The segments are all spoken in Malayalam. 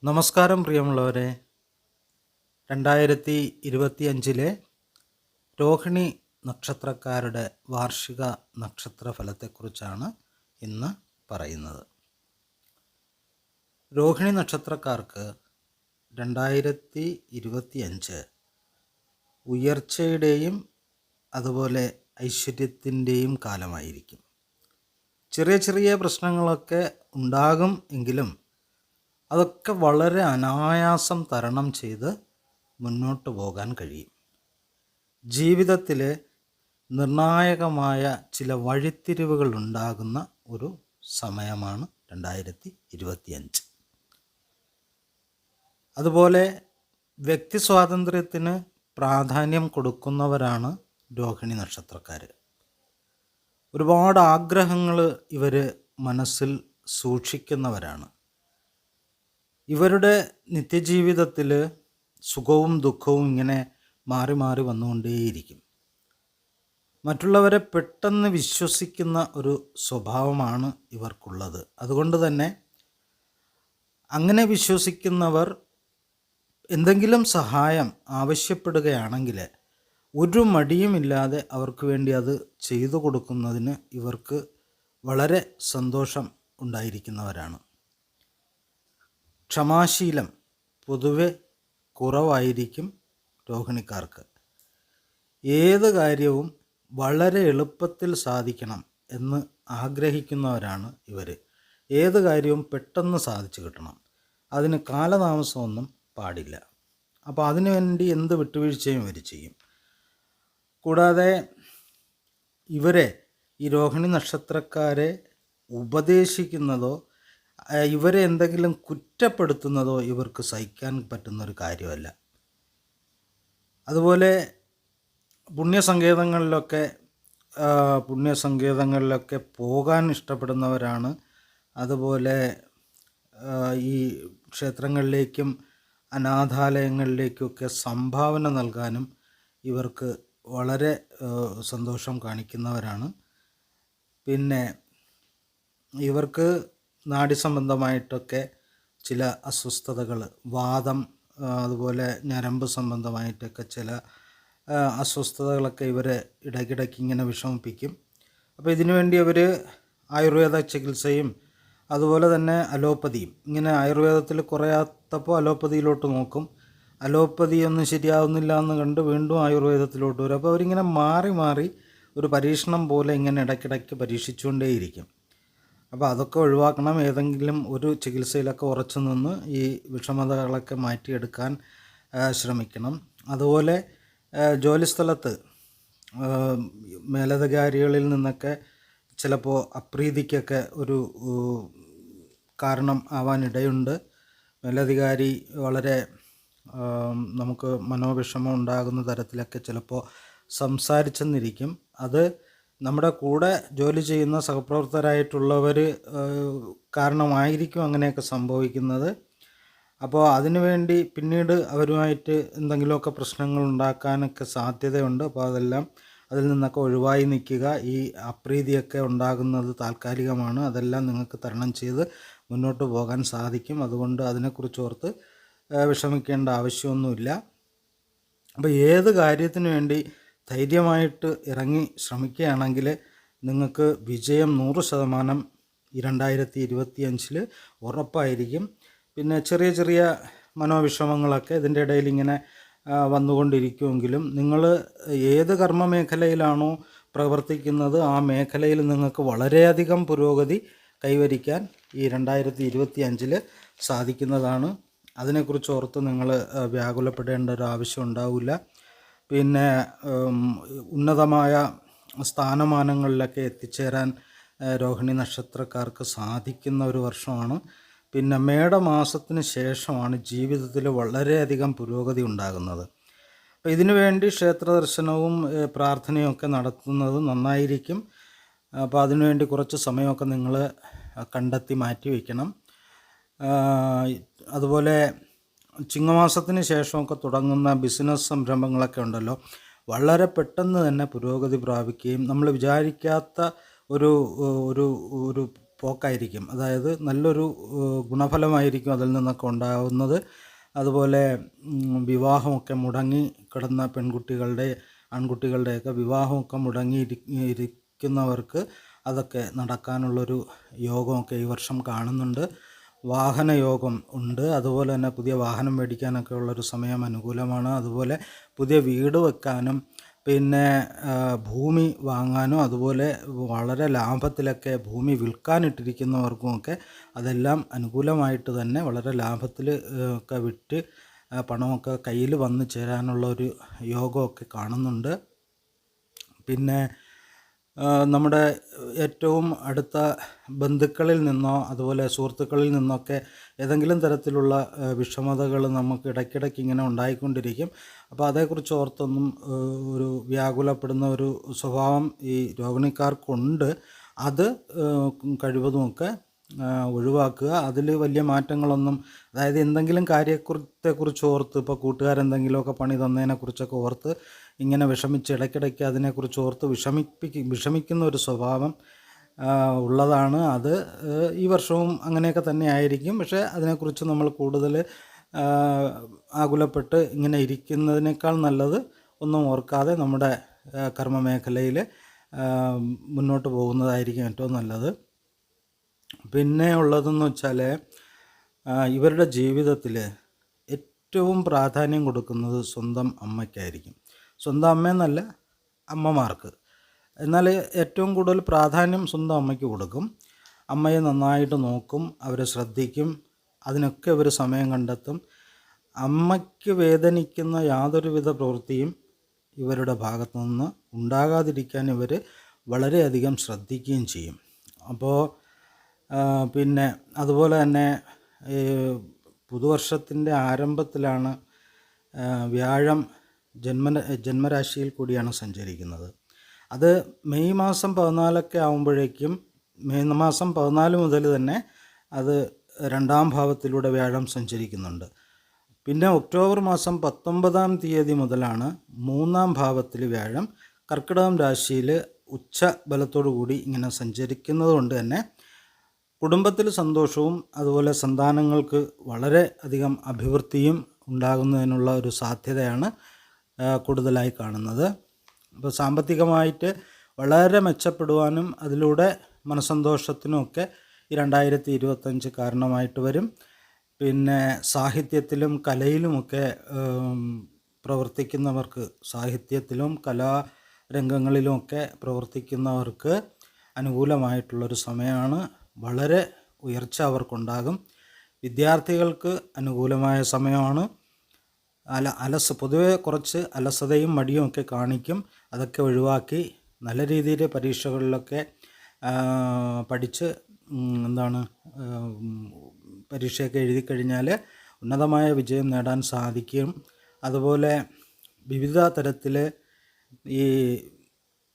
നമസ്കാരം പ്രിയമുള്ളവരെ. 2025 രോഹിണി നക്ഷത്രക്കാരുടെ വാർഷിക നക്ഷത്ര ഫലത്തെക്കുറിച്ചാണ് ഇന്ന് പറയുന്നത്. രോഹിണി നക്ഷത്രക്കാർക്ക് 2025 ഉയർച്ചയുടെയും അതുപോലെ ഐശ്വര്യത്തിൻ്റെയും കാലമായിരിക്കും. ചെറിയ ചെറിയ പ്രശ്നങ്ങളൊക്കെ ഉണ്ടാകും എങ്കിലും അതൊക്കെ വളരെ അനായാസം തരണം ചെയ്ത് മുന്നോട്ട് പോകാൻ കഴിയും. ജീവിതത്തിൽ നിർണായകമായ ചില വഴിത്തിരിവുകൾ ഉണ്ടാകുന്ന ഒരു സമയമാണ് 2025. അതുപോലെ വ്യക്തി സ്വാതന്ത്ര്യത്തിന് പ്രാധാന്യം കൊടുക്കുന്നവരാണ് രോഹിണി നക്ഷത്രക്കാർ. ഒരുപാട് ആഗ്രഹങ്ങൾ ഇവർ മനസ്സിൽ സൂക്ഷിക്കുന്നവരാണ്. ഇവരുടെ നിത്യജീവിതത്തിൽ സുഖവും ദുഃഖവും ഇങ്ങനെ മാറി മാറി വന്നുകൊണ്ടേയിരിക്കും. മറ്റുള്ളവരെ പെട്ടെന്ന് വിശ്വസിക്കുന്ന ഒരു സ്വഭാവമാണ് ഇവർക്കുള്ളത്. അതുകൊണ്ട് തന്നെ അങ്ങനെ വിശ്വസിക്കുന്നവർ എന്തെങ്കിലും സഹായം ആവശ്യപ്പെടുകയാണെങ്കിൽ ഒരു മടിയുമില്ലാതെ അവർക്ക് വേണ്ടി അത് ചെയ്തു കൊടുക്കുന്നതിന് ഇവർക്ക് വളരെ സന്തോഷം ഉണ്ടായിരിക്കുന്നവരാണ്. ക്ഷമാശീലം പൊതുവെ കുറവായിരിക്കും രോഹിണിക്കാർക്ക്. ഏത് കാര്യവും വളരെ എളുപ്പത്തിൽ സാധിക്കണം എന്ന് ആഗ്രഹിക്കുന്നവരാണ് ഇവർ. ഏത് കാര്യവും പെട്ടെന്ന് സാധിച്ചു കിട്ടണം, അതിന് കാലതാമസമൊന്നും പാടില്ല. അപ്പോൾ അതിനുവേണ്ടി എന്ത് വിട്ടുവീഴ്ചയും ഇവർ ചെയ്യും. കൂടാതെ ഇവരെ ഈ രോഹിണി നക്ഷത്രക്കാരെ ഉപദേശിക്കുന്നതോ ഇവരെ എന്തെങ്കിലും കുറ്റപ്പെടുത്തുന്നതോ ഇവർക്ക് സഹിക്കാൻ പറ്റുന്നൊരു കാര്യമല്ല. അതുപോലെ പുണ്യസങ്കേതങ്ങളിലൊക്കെ പോകാൻ ഇഷ്ടപ്പെടുന്നവരാണ്. അതുപോലെ ഈ ക്ഷേത്രങ്ങളിലേക്കും അനാഥാലയങ്ങളിലേക്കൊക്കെ സംഭാവന നൽകാനും ഇവർക്ക് വളരെ സന്തോഷം കാണിക്കുന്നവരാണ്. പിന്നെ ഇവർക്ക് നാഡീസംബന്ധമായിട്ടൊക്കെ ചില അസ്വസ്ഥതകൾ, വാദം, അതുപോലെ ഞരമ്പ് സംബന്ധമായിട്ടൊക്കെ ചില അസ്വസ്ഥതകളൊക്കെ ഇവരെ ഇടയ്ക്കിടയ്ക്ക് ഇങ്ങനെ വിഷമിപ്പിക്കും. അപ്പോൾ ഇതിനു വേണ്ടി അവർ ആയുർവേദ ചികിത്സയും അതുപോലെ തന്നെ അലോപ്പതിയും, ഇങ്ങനെ ആയുർവേദത്തിൽ കുറയാത്തപ്പോൾ അലോപ്പതിയിലോട്ട് നോക്കും. അലോപ്പതി ഒന്നും ശരിയാവുന്നില്ല എന്ന് കണ്ട് വീണ്ടും ആയുർവേദത്തിലോട്ട് വരും. അപ്പോൾ അവരിങ്ങനെ മാറി മാറി ഒരു പരീക്ഷണം പോലെ ഇങ്ങനെ ഇടയ്ക്കിടയ്ക്ക് പരീക്ഷിച്ചുകൊണ്ടേയിരിക്കും. അപ്പോൾ അതൊക്കെ ഒഴിവാക്കണം. ഏതെങ്കിലും ഒരു ചികിത്സയിലൊക്കെ ഉറച്ചു നിന്ന് ഈ വിഷമതകളൊക്കെ മാറ്റിയെടുക്കാൻ ശ്രമിക്കണം. അതുപോലെ ജോലിസ്ഥലത്ത് മേലധികാരികളിൽ നിന്നൊക്കെ ചിലപ്പോൾ അപ്രീതിക്കൊക്കെ ഒരു കാരണം ആവാനിടയുണ്ട്. മേലധികാരി വളരെ നമുക്ക് മനോവിഷമം ഉണ്ടാകുന്ന തരത്തിലൊക്കെ ചിലപ്പോൾ സംസാരിച്ചെന്നിരിക്കും. അത് നമ്മുടെ കൂടെ ജോലി ചെയ്യുന്ന സഹപ്രവർത്തകരായിട്ടുള്ളവർ കാരണമായിരിക്കും അങ്ങനെയൊക്കെ സംഭവിക്കുന്നത്. അപ്പോൾ അതിനുവേണ്ടി പിന്നീട് അവരുമായിട്ട് എന്തെങ്കിലുമൊക്കെ പ്രശ്നങ്ങൾ ഉണ്ടാക്കാനൊക്കെ സാധ്യതയുണ്ട്. അപ്പോൾ അതിൽ നിന്നൊക്കെ ഒഴിവായി നിൽക്കുക. ഈ അപ്രീതിയൊക്കെ ഉണ്ടാകുന്നത് താൽക്കാലികമാണ്. അതെല്ലാം നിങ്ങൾക്ക് തരണം ചെയ്ത് മുന്നോട്ട് പോകാൻ സാധിക്കും. അതുകൊണ്ട് അതിനെക്കുറിച്ച് ഓർത്ത് വിഷമിക്കേണ്ട ആവശ്യമൊന്നുമില്ല. അപ്പോൾ ഏത് കാര്യത്തിനു വേണ്ടി ധൈര്യമായിട്ട് ഇറങ്ങി ശ്രമിക്കുകയാണെങ്കിൽ നിങ്ങൾക്ക് വിജയം 100% ഈ 2025 ഉറപ്പായിരിക്കും. പിന്നെ ചെറിയ ചെറിയ മനോവിഷമങ്ങളൊക്കെ ഇതിൻ്റെ ഇടയിൽ ഇങ്ങനെ വന്നുകൊണ്ടിരിക്കുമെങ്കിലും നിങ്ങൾ ഏത് കർമ്മ മേഖലയിലാണോ പ്രവർത്തിക്കുന്നത് ആ മേഖലയിൽ നിങ്ങൾക്ക് വളരെയധികം പുരോഗതി കൈവരിക്കാൻ ഈ 2025 സാധിക്കുന്നതാണ്. അതിനെക്കുറിച്ച് ഓർത്ത് നിങ്ങൾ വ്യാകുലപ്പെടേണ്ട ഒരു ആവശ്യം ഉണ്ടാവില്ല. പിന്നെ ഉന്നതമായ സ്ഥാനമാനങ്ങളിലൊക്കെ എത്തിച്ചേരാൻ രോഹിണി നക്ഷത്രക്കാർക്ക് സാധിക്കുന്ന ഒരു വർഷമാണ്. പിന്നെ മേടമാസത്തിന് ശേഷമാണ് ജീവിതത്തിൽ വളരെയധികം പുരോഗതി ഉണ്ടാകുന്നത്. അപ്പോൾ ഇതിനു വേണ്ടി ക്ഷേത്ര ദർശനവും പ്രാർത്ഥനയും ഒക്കെ നടത്തുന്നത് നന്നായിരിക്കും. അപ്പോൾ അതിനുവേണ്ടി കുറച്ച് സമയമൊക്കെ നിങ്ങൾ കണ്ടെത്തി മാറ്റി വയ്ക്കണം. അതുപോലെ ചിങ്ങമാസത്തിന് ശേഷമൊക്കെ തുടങ്ങുന്ന ബിസിനസ് സംരംഭങ്ങളൊക്കെ ഉണ്ടല്ലോ, വളരെ പെട്ടെന്ന് തന്നെ പുരോഗതി പ്രാപിക്കുകയും നമ്മൾ വിചാരിക്കാത്ത ഒരു പോക്കായിരിക്കും. അതായത് നല്ലൊരു ഗുണഫലമായിരിക്കും അതിൽ നിന്നൊക്കെ ഉണ്ടാകുന്നത്. അതുപോലെ വിവാഹമൊക്കെ മുടങ്ങി കിടന്ന ആൺകുട്ടികളുടെയൊക്കെ വിവാഹമൊക്കെ ഇരിക്കുന്നവർക്ക് അതൊക്കെ നടക്കാനുള്ളൊരു യോഗമൊക്കെ ഈ വർഷം കാണുന്നുണ്ട്. വാഹനയോഗം ഉണ്ട്. അതുപോലെ തന്നെ പുതിയ വാഹനം മേടിക്കാനൊക്കെ ഉള്ളൊരു സമയം അനുകൂലമാണ്. അതുപോലെ പുതിയ വീട് വെക്കാനും പിന്നെ ഭൂമി വാങ്ങാനും അതുപോലെ വളരെ ലാഭത്തിലൊക്കെ ഭൂമി വിൽക്കാനിട്ടിരിക്കുന്നവർക്കുമൊക്കെ അതെല്ലാം അനുകൂലമായിട്ട് തന്നെ വളരെ ലാഭത്തിൽ ഒക്കെ വിറ്റ് പണമൊക്കെ കയ്യിൽ വന്നു ചേരാനുള്ള ഒരു യോഗമൊക്കെ കാണുന്നുണ്ട്. പിന്നെ നമ്മുടെ ഏറ്റവും അടുത്ത ബന്ധുക്കളിൽ നിന്നോ അതുപോലെ സുഹൃത്തുക്കളിൽ നിന്നൊക്കെ ഏതെങ്കിലും തരത്തിലുള്ള വിഷമതകൾ നമുക്ക് ഇടയ്ക്കിടയ്ക്ക് ഇങ്ങനെ ഉണ്ടായിക്കൊണ്ടിരിക്കും. അപ്പോൾ അതേക്കുറിച്ച് ഓർത്തൊന്നും ഒരു വ്യാകുലപ്പെടുന്ന ഒരു സ്വഭാവം ഈ രോഹിണിക്കാർക്കുണ്ട്. അത് കഴിവതുമൊക്കെ ഒഴിവാക്കുക. അതിൽ വലിയ മാറ്റങ്ങളൊന്നും, അതായത് എന്തെങ്കിലും കാര്യത്തെക്കുറിച്ച് ഓർത്ത്, ഇപ്പോൾ കൂട്ടുകാരെന്തെങ്കിലുമൊക്കെ പണി തന്നതിനെക്കുറിച്ചൊക്കെ ഓർത്ത് ഇങ്ങനെ ഇടയ്ക്കിടയ്ക്ക് അതിനെക്കുറിച്ച് ഓർത്ത് വിഷമിക്കുന്ന ഒരു സ്വഭാവം ഉള്ളതാണ്. അത് ഈ വർഷവും അങ്ങനെയൊക്കെ തന്നെ ആയിരിക്കും. പക്ഷേ അതിനെക്കുറിച്ച് നമ്മൾ കൂടുതൽ ആകുലപ്പെട്ട് ഇങ്ങനെ ഇരിക്കുന്നതിനേക്കാൾ നല്ലത് ഒന്നും ഓർക്കാതെ നമ്മുടെ കർമ്മമേഖലയിൽ മുന്നോട്ട് പോകുന്നതായിരിക്കും ഏറ്റവും നല്ലത്. പിന്നെ ഉള്ളതെന്ന് വെച്ചാൽ ഇവരുടെ ജീവിതത്തിൽ ഏറ്റവും പ്രാധാന്യം കൊടുക്കുന്നത് സ്വന്തം അമ്മയ്ക്കായിരിക്കും. സ്വന്തം അമ്മയെന്നല്ല, അമ്മമാർക്ക്. എന്നാൽ ഏറ്റവും കൂടുതൽ പ്രാധാന്യം സ്വന്തം അമ്മയ്ക്ക് കൊടുക്കും. അമ്മയെ നന്നായിട്ട് നോക്കും, അവരെ ശ്രദ്ധിക്കും, അതിനൊക്കെ ഇവർ സമയം കണ്ടെത്തും. അമ്മയ്ക്ക് വേദനിക്കുന്ന യാതൊരുവിധ പ്രവൃത്തിയും ഇവരുടെ ഭാഗത്തു നിന്ന് ഉണ്ടാകാതിരിക്കാൻ ഇവർ വളരെയധികം ശ്രദ്ധിക്കുകയും ചെയ്യും. അപ്പോൾ പിന്നെ അതുപോലെ തന്നെ പുതുവർഷത്തിൻ്റെ ആരംഭത്തിലാണ് വ്യാഴം ജന്മരാശിയിൽ കൂടിയാണ് സഞ്ചരിക്കുന്നത്. അത് മെയ് മാസം 14 ആകുമ്പോഴേക്കും, മെയ് മാസം 14 മുതൽ തന്നെ അത് 2ാം ഭാവത്തിലൂടെ വ്യാഴം സഞ്ചരിക്കുന്നുണ്ട്. പിന്നെ ഒക്ടോബർ മാസം 19 തീയതി മുതലാണ് 3ാം ഭാവത്തിൽ വ്യാഴം കർക്കിടകം രാശിയിൽ ഉച്ച ബലത്തോടു കൂടി ഇങ്ങനെ സഞ്ചരിക്കുന്നത് കൊണ്ട് തന്നെ കുടുംബത്തിൽ സന്തോഷവും അതുപോലെ സന്താനങ്ങൾക്ക് വളരെ അധികം അഭിവൃദ്ധിയും ഉണ്ടാകുന്നതിനുള്ള ഒരു സാധ്യതയാണ് കൂടുതലായി കാണുന്നത്. അപ്പോൾ സാമ്പത്തികമായിട്ട് വളരെ മെച്ചപ്പെടുവാനും അതിലൂടെ മനസ്സന്തോഷത്തിനുമൊക്കെ ഈ 2025 കാരണമായിട്ട് വരും. പിന്നെ സാഹിത്യത്തിലും കലയിലുമൊക്കെ പ്രവർത്തിക്കുന്നവർക്ക്, സാഹിത്യത്തിലും കലാരംഗങ്ങളിലുമൊക്കെ പ്രവർത്തിക്കുന്നവർക്ക് അനുകൂലമായിട്ടുള്ളൊരു സമയമാണ്. വളരെ ഉയർച്ച അവർക്കുണ്ടാകും. വിദ്യാർത്ഥികൾക്ക് അനുകൂലമായ സമയമാണ്. പൊതുവെ കുറച്ച് അലസതയും മടിയും ഒക്കെ കാണിക്കും. അതൊക്കെ ഒഴിവാക്കി നല്ല രീതിയിൽ പരീക്ഷകളിലൊക്കെ പഠിച്ച് പരീക്ഷയൊക്കെ എഴുതി കഴിഞ്ഞാൽ ഉന്നതമായ വിജയം നേടാൻ സാധിക്കും. അതുപോലെ വിവിധ തരത്തിൽ ഈ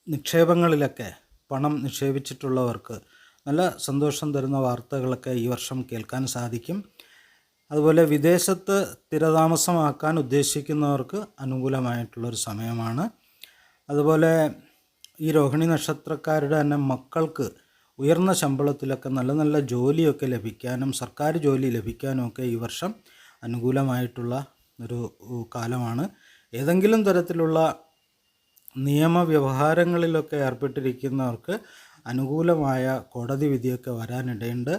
നിക്ഷേപങ്ങളിലൊക്കെ പണം നിക്ഷേപിച്ചിട്ടുള്ളവർക്ക് നല്ല സന്തോഷം തരുന്ന വാർത്തകളൊക്കെ ഈ വർഷം കേൾക്കാൻ സാധിക്കും. അതുപോലെ വിദേശത്ത് സ്ഥിരതാമസമാക്കാൻ ഉദ്ദേശിക്കുന്നവർക്ക് അനുകൂലമായിട്ടുള്ളൊരു സമയമാണ്. അതുപോലെ ഈ രോഹിണി നക്ഷത്രക്കാരുടെ തന്നെ മക്കൾക്ക് ഉയർന്ന ശമ്പളത്തിലൊക്കെ നല്ല നല്ല ജോലിയൊക്കെ ലഭിക്കാനും സർക്കാർ ജോലി ലഭിക്കാനും ഒക്കെ ഈ വർഷം അനുകൂലമായിട്ടുള്ള ഒരു കാലമാണ്. ഏതെങ്കിലും തരത്തിലുള്ള നിയമവ്യവഹാരങ്ങളിലൊക്കെ ഏർപ്പെട്ടിരിക്കുന്നവർക്ക് അനുകൂലമായ കോടതി വിധിയൊക്കെ വരാനിടയുണ്ട്.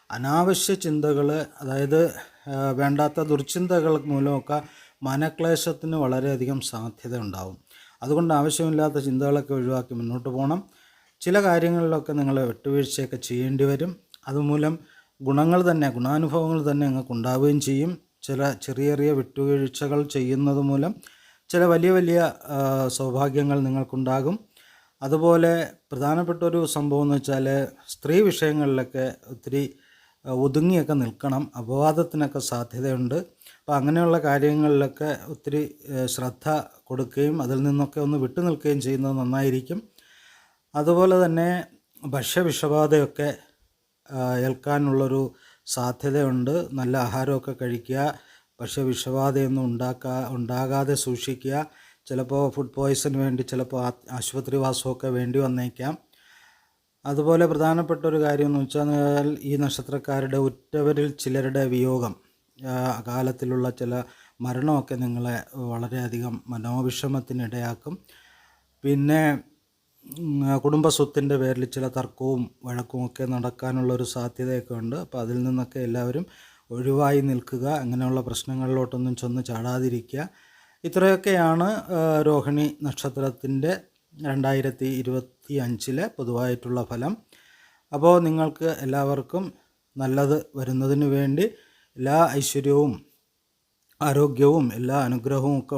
അനാവശ്യ ചിന്തകൾ, അതായത് വേണ്ടാത്ത ദുർചിന്തകൾ മൂലമൊക്കെ മനക്ലേശത്തിന് വളരെയധികം സാധ്യത ഉണ്ടാവും. അതുകൊണ്ട് ആവശ്യമില്ലാത്ത ചിന്തകളൊക്കെ ഒഴിവാക്കി മുന്നോട്ട് പോകണം. ചില കാര്യങ്ങളിലൊക്കെ നിങ്ങൾ വിട്ടുവീഴ്ചയൊക്കെ ചെയ്യേണ്ടി വരും. അതുമൂലം ഗുണാനുഭവങ്ങൾ തന്നെ നിങ്ങൾക്ക് ഉണ്ടാവുകയും ചെയ്യും. ചില ചെറിയ ചെറിയ വിട്ടുവീഴ്ചകൾ ചെയ്യുന്നത് മൂലം ചില വലിയ വലിയ സൗഭാഗ്യങ്ങൾ നിങ്ങൾക്കുണ്ടാകും. അതുപോലെ പ്രധാനപ്പെട്ട ഒരു സംഭവം എന്ന് വെച്ചാൽ സ്ത്രീ വിഷയങ്ങളിലൊക്കെ ഒത്തിരി ഒതുങ്ങിയൊക്കെ നിൽക്കണം. അപവാദത്തിനൊക്കെ സാധ്യതയുണ്ട്. അപ്പോൾ അങ്ങനെയുള്ള കാര്യങ്ങളിലൊക്കെ ഒത്തിരി ശ്രദ്ധ കൊടുക്കുകയും അതിൽ നിന്നൊക്കെ ഒന്ന് വിട്ടു നിൽക്കുകയും ചെയ്യുന്നത് നന്നായിരിക്കും. അതുപോലെ തന്നെ ഭക്ഷ്യവിഷബാധയൊക്കെ ഏൽക്കാനുള്ളൊരു സാധ്യതയുണ്ട്. നല്ല ആഹാരമൊക്കെ കഴിക്കുക, ഭക്ഷ്യവിഷബാധയൊന്നും ഉണ്ടാകാതെ സൂക്ഷിക്കുക. ചിലപ്പോൾ ഫുഡ് പോയ്സൺ വേണ്ടി ചിലപ്പോൾ ആശുപത്രിവാസമൊക്കെ വേണ്ടി വന്നേക്കാം. അതുപോലെ പ്രധാനപ്പെട്ട ഒരു കാര്യം എന്ന് വെച്ചാൽ ഈ നക്ഷത്രക്കാരുടെ ഉറ്റവരിൽ ചിലരുടെ വിയോഗം, അകാലത്തിലുള്ള ചില മരണമൊക്കെ നിങ്ങളെ വളരെയധികം മനോവിഷമത്തിനിടയാക്കും. പിന്നെ കുടുംബസ്വത്തിൻ്റെ പേരിൽ ചില തർക്കവും വഴക്കുമൊക്കെ നടക്കാനുള്ളൊരു സാധ്യതയൊക്കെ ഉണ്ട്. അപ്പോൾ അതിൽ നിന്നൊക്കെ എല്ലാവരും ഒഴിവായി നിൽക്കുക, അങ്ങനെയുള്ള പ്രശ്നങ്ങളിലോട്ടൊന്നും ചെന്ന് ചാടാതിരിക്കുക. ഇത്രയൊക്കെയാണ് രോഹിണി നക്ഷത്രത്തിൻ്റെ 2025 പൊതുവായിട്ടുള്ള ഫലം. അപ്പോൾ നിങ്ങൾക്ക് എല്ലാവർക്കും നല്ലത് വരുന്നതിന് വേണ്ടി എല്ലാ ഐശ്വര്യവും ആരോഗ്യവും എല്ലാ അനുഗ്രഹവും ഒക്കെ